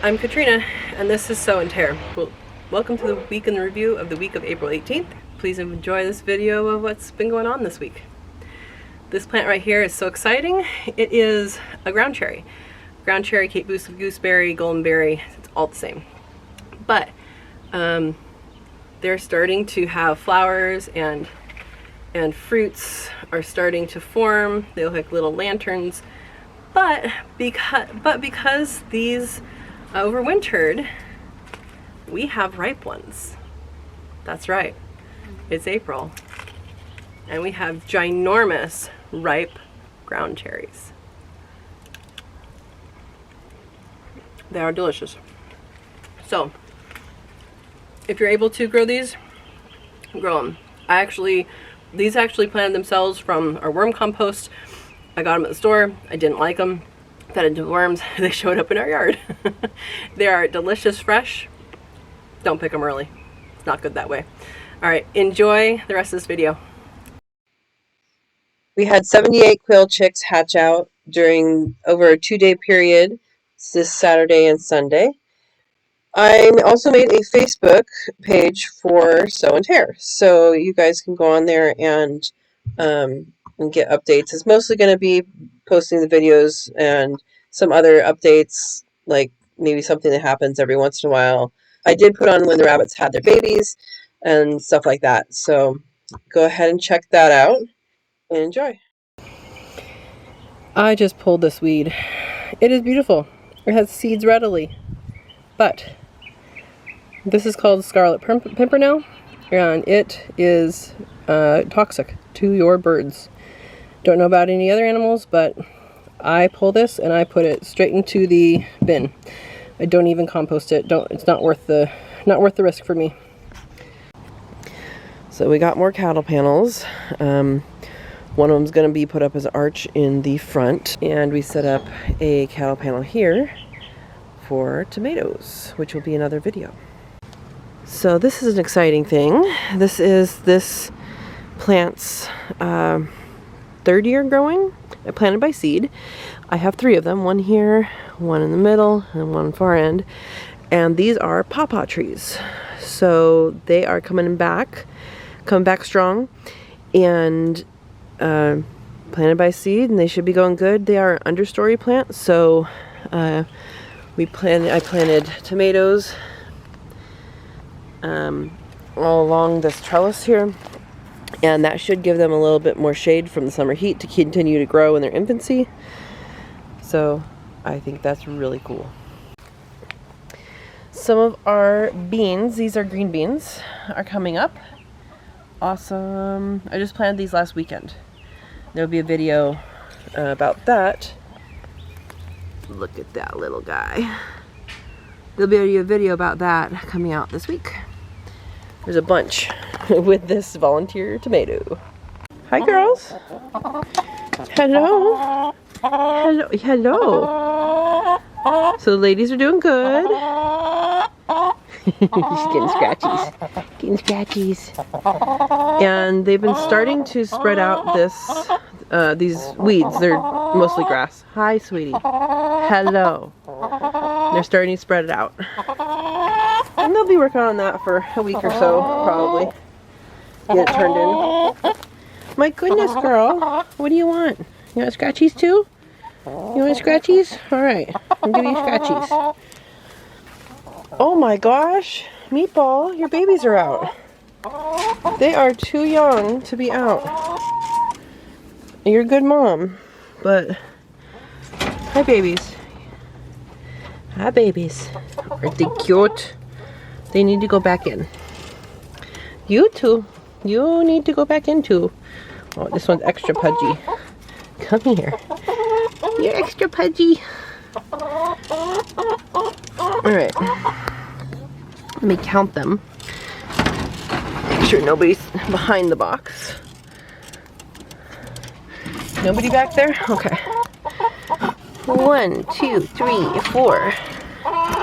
I'm Katrina, and this is Sew and Tare. Well, welcome to the week in review of the week of April 18th. Please enjoy this video of what's been going on this week. This plant right here is so exciting. It is a ground cherry. Ground cherry, Cape gooseberry, goldenberry, it's all the same. But they're starting to have flowers and fruits are starting to form. They look like little lanterns. But because these overwintered, we have ripe ones. That's right. It's April. And we have ginormous ripe ground cherries. They are delicious. So, if you're able to grow these, grow them. These actually planted themselves from our worm compost. I got them at the store. I didn't like them. Fed into worms. They showed up in our yard. They are delicious, fresh. Don't pick them early. It's not good that way. All right, enjoy the rest of this video. We had 78 quail chicks hatch out during over a 2-day period. It's this Saturday and Sunday. I also made a Facebook page for Sew and Tare, so you guys can go on there and get updates. It's mostly going to be posting the videos and some other updates, like maybe something that happens every once in a while. I did put on when the rabbits had their babies and stuff like that, so go ahead and check that out and enjoy. I just pulled this weed. It is beautiful. It has seeds readily, but this is called Scarlet Pimper now, and it is toxic to your birds. Don't know about any other animals, but I pull this and I put it straight into the bin. I don't even compost it. It's not worth the risk for me. So we got more cattle panels. One of them's going to be put up as an arch in the front, and we set up a cattle panel here for tomatoes, which will be another video. So this is an exciting thing. This is this plant's third year growing. I planted by seed. I have 3 of them, one here, one in the middle, and one far end. And these are pawpaw trees. So they are coming back strong, and planted by seed, and they should be going good. They are an understory plant, so I planted tomatoes all along this trellis here, and that should give them a little bit more shade from the summer heat to continue to grow in their infancy. So I think that's really cool. Some of our beans, these are green beans, are coming up. Awesome. I just planted these last weekend. There'll be a video about that. Look at that little guy. There'll be a video about that coming out this week. There's a bunch with this volunteer tomato. Hi, girls. Hello. Hello. Hello. So the ladies are doing good. She's getting scratchies. Getting scratchies. And they've been starting to spread out these weeds. They're mostly grass. Hi, sweetie. Hello. They're starting to spread it out. And they'll be working on that for a week or so, probably. Get it turned in. My goodness, girl. What do you want? You want scratchies too? You want scratchies? Alright. I'll give you scratchies. Oh my gosh. Meatball, your babies are out. They are too young to be out. You're a good mom, but hi, babies. Hi, babies. Aren't they cute? They need to go back in. You too. You need to go back in too. Oh, this one's extra pudgy. Come here. You're extra pudgy. Alright. Let me count them. Make sure nobody's behind the box. Nobody back there? Okay. 1, 2, 3, 4,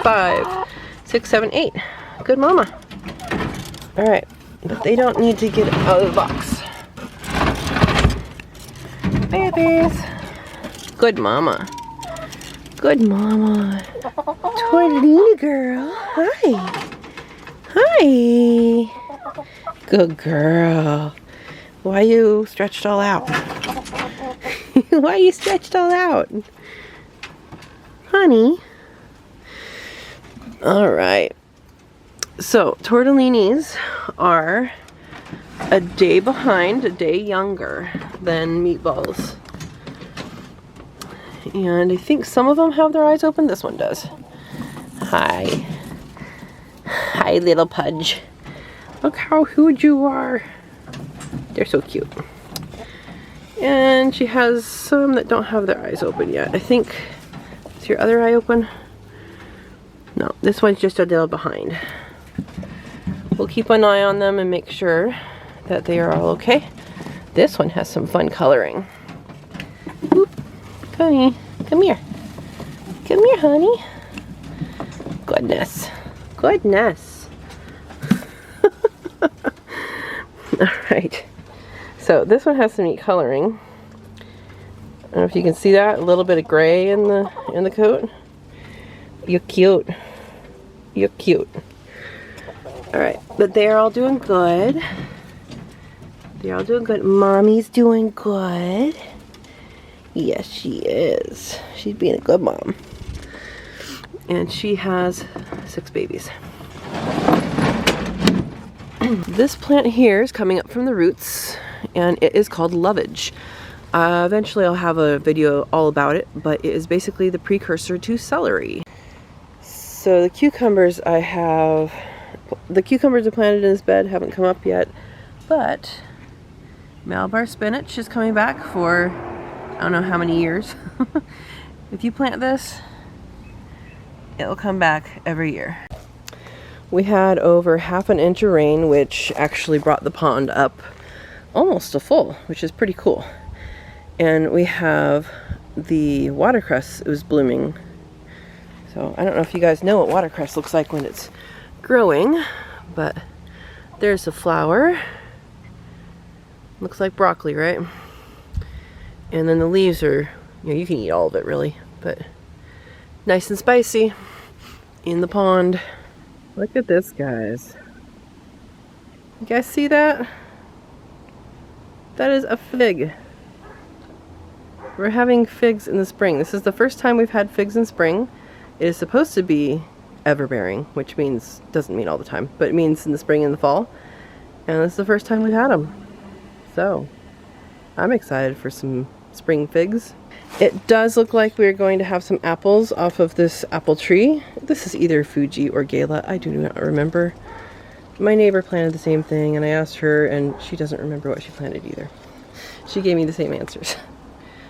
5, 6, 7, 8. Good mama. Alright. But they don't need to get out of the box. Babies. Good mama. Good mama. Tortellini girl. Hi. Hi. Good girl. Why you stretched all out? Why you stretched all out? Honey. Alright. So, tortellinis are a day behind, a day younger than meatballs. And I think some of them have their eyes open. This one does. Hi. Hi, little Pudge. Look how huge you are. They're so cute. And she has some that don't have their eyes open yet. I think, is your other eye open? No, this one's just a little behind. We'll keep an eye on them and make sure that they are all okay. This one has some fun coloring. Boop. Honey, come here. Come here, honey. Goodness. Goodness. Alright. So this one has some neat coloring. I don't know if you can see that. A little bit of gray in the coat. You're cute. You're cute. Alright, but they're all doing good. They're all doing good. Mommy's doing good. Yes, she is. She's being a good mom. And she has 6 babies. This plant here is coming up from the roots, and it is called lovage. Eventually I'll have a video all about it, but it is basically the precursor to celery. So the cucumbers I planted in this bed haven't come up yet, but Malabar spinach is coming back for I don't know how many years. If you plant this, it'll come back every year. We had over half an inch of rain, which actually brought the pond up almost to full, which is pretty cool. And we have the watercress is blooming. So I don't know if you guys know what watercress looks like when it's growing, but there's a flower. Looks like broccoli, right? And then the leaves are, you can eat all of it really, but nice and spicy in the pond. Look at this, guys. You guys see that? That is a fig. We're having figs in the spring. This is the first time we've had figs in spring. It is supposed to be everbearing, which means, doesn't mean all the time, but it means in the spring and the fall. And this is the first time we've had them. So, I'm excited for some spring figs. It does look like we're going to have some apples off of this apple tree. This is either Fuji or Gala. I do not remember. My neighbor planted the same thing, and I asked her, and she doesn't remember what she planted either. She gave me the same answers.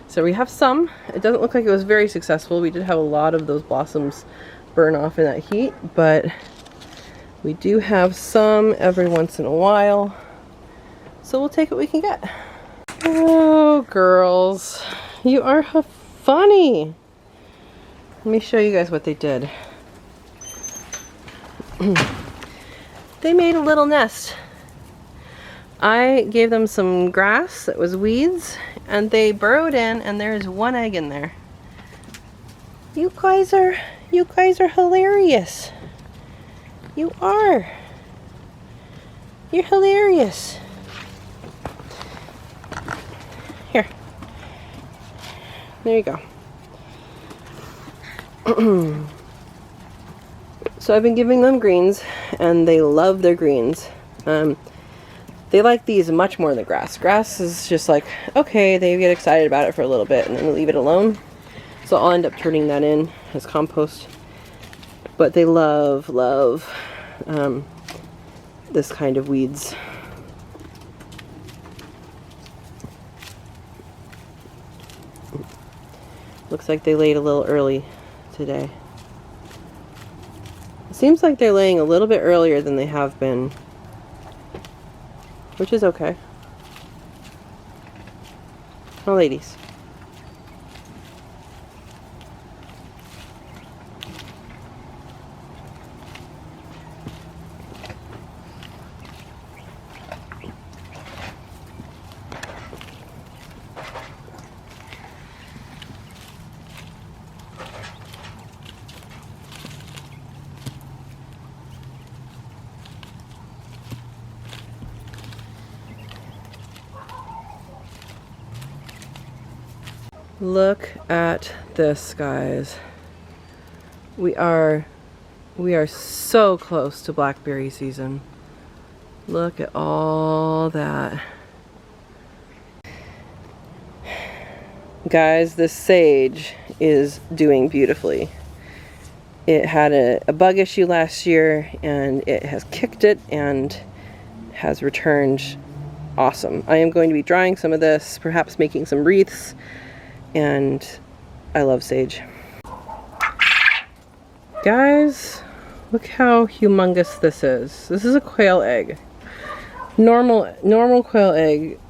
So we have some. It doesn't look like it was very successful. We did have a lot of those blossoms burn off in that heat, but we do have some every once in a while. So we'll take what we can get. Oh, girls. You are funny. Let me show you guys what they did. They made a little nest. I gave them some grass that was weeds, and they burrowed in, and there's one egg in there. You guys are hilarious. You are. You're hilarious. Here. There you go. So I've been giving them greens, and they love their greens. They like these much more than grass. Grass is just like, okay, they get excited about it for a little bit and then we leave it alone. So I'll end up turning that in as compost. But they love this kind of weeds. Looks like they laid a little early today. It seems like they're laying a little bit earlier than they have been, which is okay. Oh, ladies. Look at this, guys. We are so close to blackberry season. Look at all that. Guys, this sage is doing beautifully. It had a bug issue last year and it has kicked it and has returned awesome. I am going to be drying some of this, perhaps making some wreaths, and I love sage. Guys, look how humongous this is. This is a quail egg. Normal quail egg,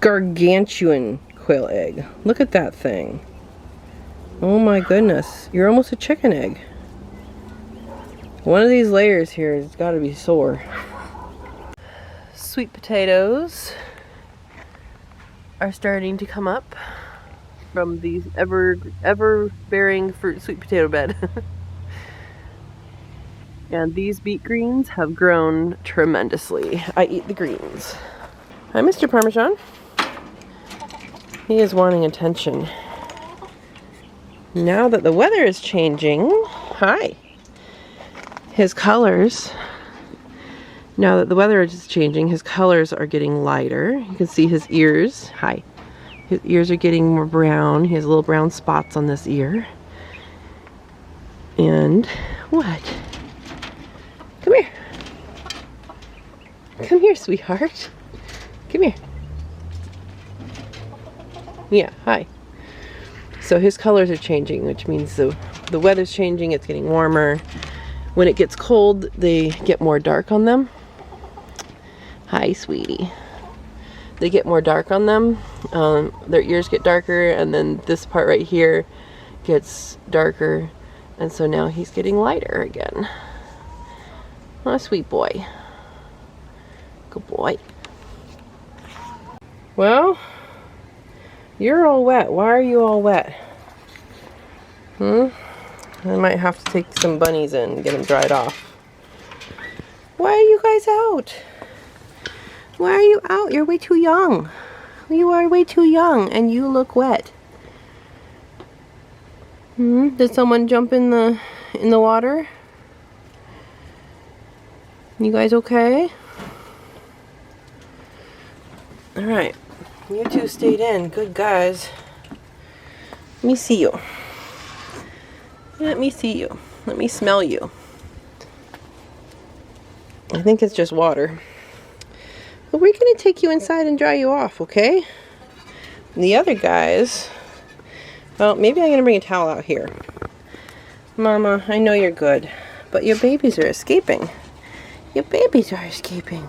gargantuan quail egg. Look at that thing. Oh my goodness, you're almost a chicken egg. One of these layers here has got to be sore. Sweet potatoes are starting to come up from these ever-bearing fruit sweet potato bed. And these beet greens have grown tremendously. I eat the greens. Hi, Mr. Parmesan. He is wanting attention. Now that the weather is changing, hi. His colors, now that the weather is changing, his colors are getting lighter. You can see his ears, hi. His ears are getting more brown. He has little brown spots on this ear. And what? Come here. Come here, sweetheart. Come here. Yeah, hi. So his colors are changing, which means the weather's changing, it's getting warmer. When it gets cold, they get more dark on them. Hi, sweetie. They get more dark on them. Their ears get darker, and then this part right here gets darker. And so now he's getting lighter again. Oh, sweet boy. Good boy. Well, you're all wet. Why are you all wet? I might have to take some bunnies in and get them dried off. Why are you guys out? Why are you out? You're way too young. You are way too young and you look wet. Did someone jump in the water? You guys okay? Alright. You two stayed in. Good guys. Let me see you. Let me see you. Let me smell you. I think it's just water. But we're going to take you inside and dry you off, okay? And the other guys, well, maybe I'm going to bring a towel out here. Mama, I know you're good, but your babies are escaping. Your babies are escaping.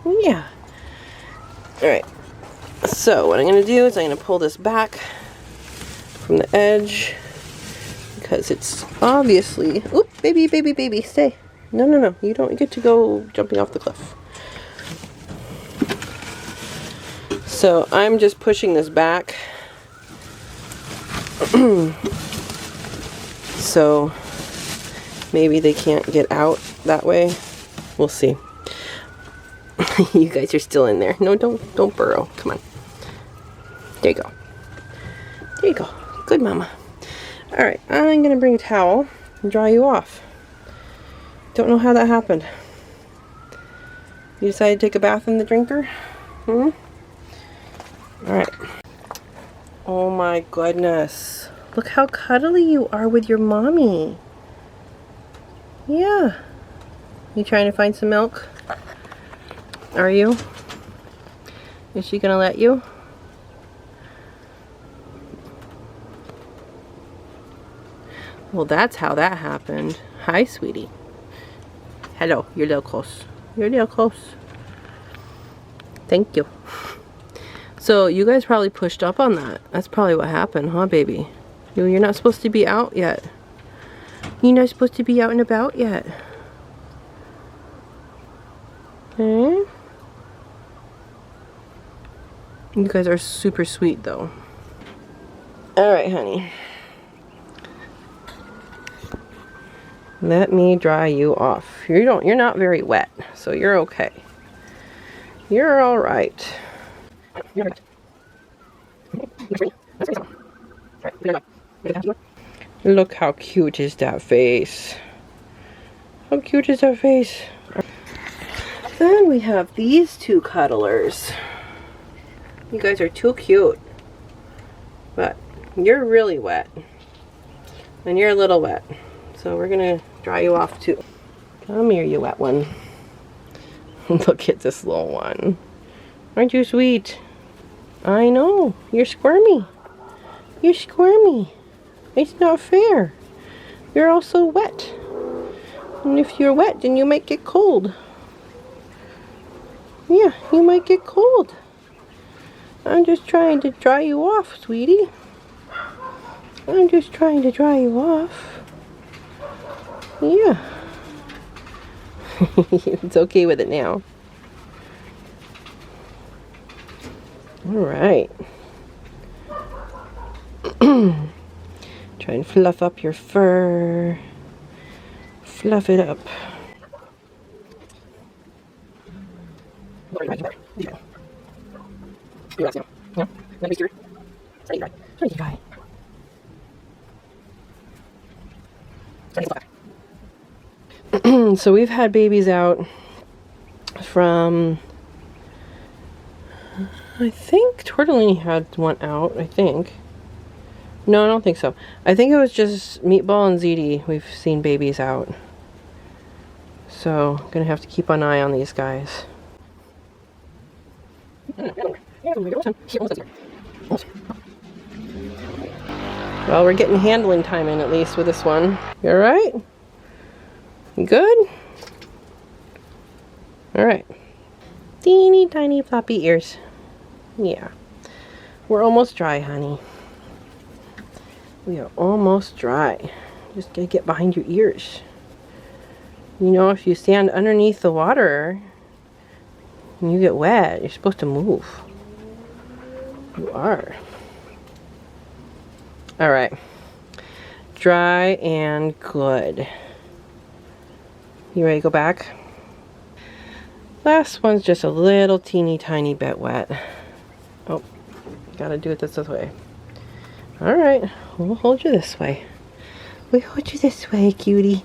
Yeah. Alright. So, what I'm going to do is I'm going to pull this back from the edge because it's obviously... Oop, baby, stay. No. You don't get to go jumping off the cliff. So, I'm just pushing this back. So, maybe they can't get out that way. We'll see. You guys are still in there. No, don't burrow. Come on. There you go. There you go. Good mama. Alright, I'm going to bring a towel and dry you off. Don't know how that happened. You decided to take a bath in the drinker? Alright. Oh my goodness. Look how cuddly you are with your mommy. Yeah. You trying to find some milk? Are you? Is she gonna let you? Well, that's how that happened. Hi, sweetie. Hello, you're a little close. You're a little close. Thank you. So, you guys probably pushed up on that. That's probably what happened, huh, baby? You're not supposed to be out yet. You're not supposed to be out and about yet. Okay. You guys are super sweet, though. Alright, honey. Let me dry you off. You're not very wet, so you're okay. You're alright. Look how cute is that face. How cute is that face? Then we have these two cuddlers. You guys are too cute. But you're really wet. And you're a little wet. So we're gonna dry you off too. Come here, you wet one. Look at this little one. Aren't you sweet? I know. You're squirmy. You're squirmy. It's not fair. You're all so wet. And if you're wet, then you might get cold. Yeah, you might get cold. I'm just trying to dry you off, sweetie. I'm just trying to dry you off. Yeah. It's okay with it now. Alright. Try and fluff up your fur. Fluff it up. So we've had babies out from, I think Tortellini had one out, I think. No, I don't think so. I think it was just Meatball and ZD we've seen babies out. So, I'm gonna have to keep an eye on these guys. Well, we're getting handling time in at least with this one. You alright? Good? Alright. Teeny tiny floppy ears. Yeah. We're almost dry, honey. We are almost dry. Just gotta get behind your ears. You know, if you stand underneath the water and you get wet, you're supposed to move. You are. Alright. Dry and good. You ready to go back? Last one's just a little teeny tiny bit wet. Oh, gotta do it this way. Alright, we'll hold you this way. We hold you this way, cutie.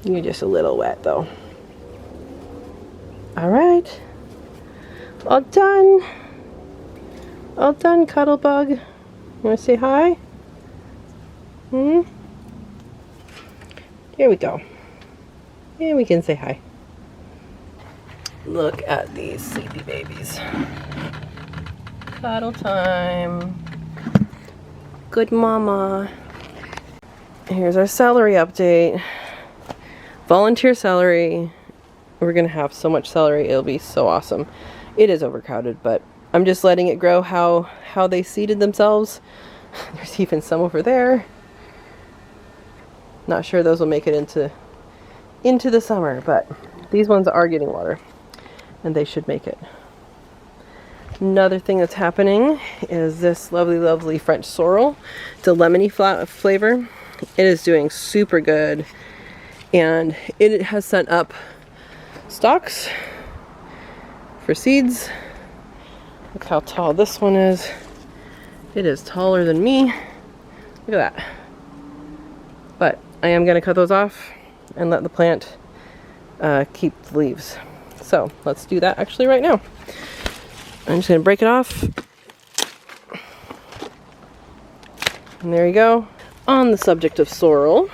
You're just a little wet though. Alright. All done. All done, Cuddlebug. You wanna say hi? Here we go. And we can say hi. Look at these sleepy babies. Cuddle time. Good mama. Here's our celery update. Volunteer celery. We're gonna have so much celery, it'll be so awesome. It is overcrowded, but I'm just letting it grow how they seeded themselves. There's even some over there. Not sure those will make it into the summer, but these ones are getting water and they should make it. Another thing that's happening is this lovely French sorrel. It's a lemony flavor. It is doing super good and it has sent up stalks for seeds. Look how tall this one is. It is taller than me. Look at that. But I am going to cut those off and let the plant keep the leaves. So let's do that actually right now. I'm just going to break it off. And there you go. On the subject of sorrel,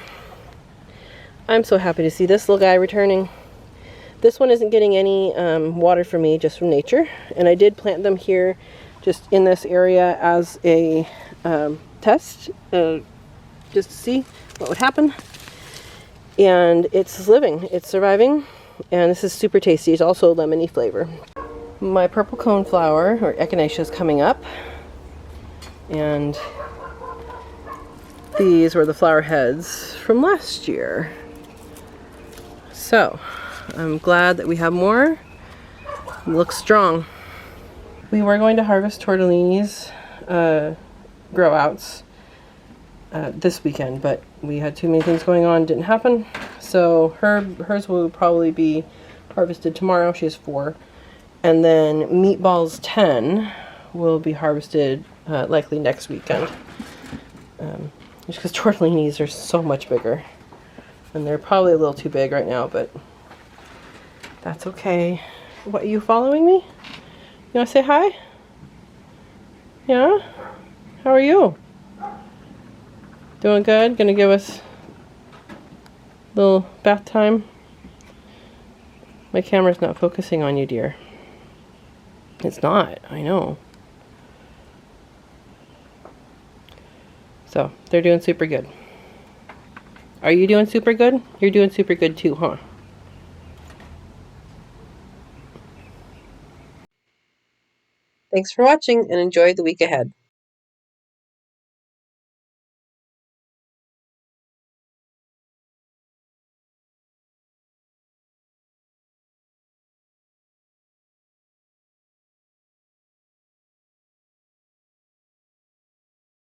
I'm so happy to see this little guy returning. This one isn't getting any water from me, just from nature. And I did plant them here just in this area as a test, just to see what would happen. And it's living, it's surviving, and this is super tasty. It's also a lemony flavor. My purple coneflower, or echinacea, is coming up. And these were the flower heads from last year. So, I'm glad that we have more. It looks strong. We were going to harvest tortellinis, grow outs, this weekend, but we had too many things going on, didn't happen. So hers will probably be harvested tomorrow. She has 4. And then Meatball's 10 will be harvested likely next weekend. Just because tortellinis are so much bigger. And they're probably a little too big right now, but that's okay. What, are you following me? You want to say hi? Yeah? How are you? Doing good? Gonna give us a little bath time? My camera's not focusing on you, dear. It's not, I know. So, they're doing super good. Are you doing super good? You're doing super good too, huh? Thanks for watching and enjoy the week ahead.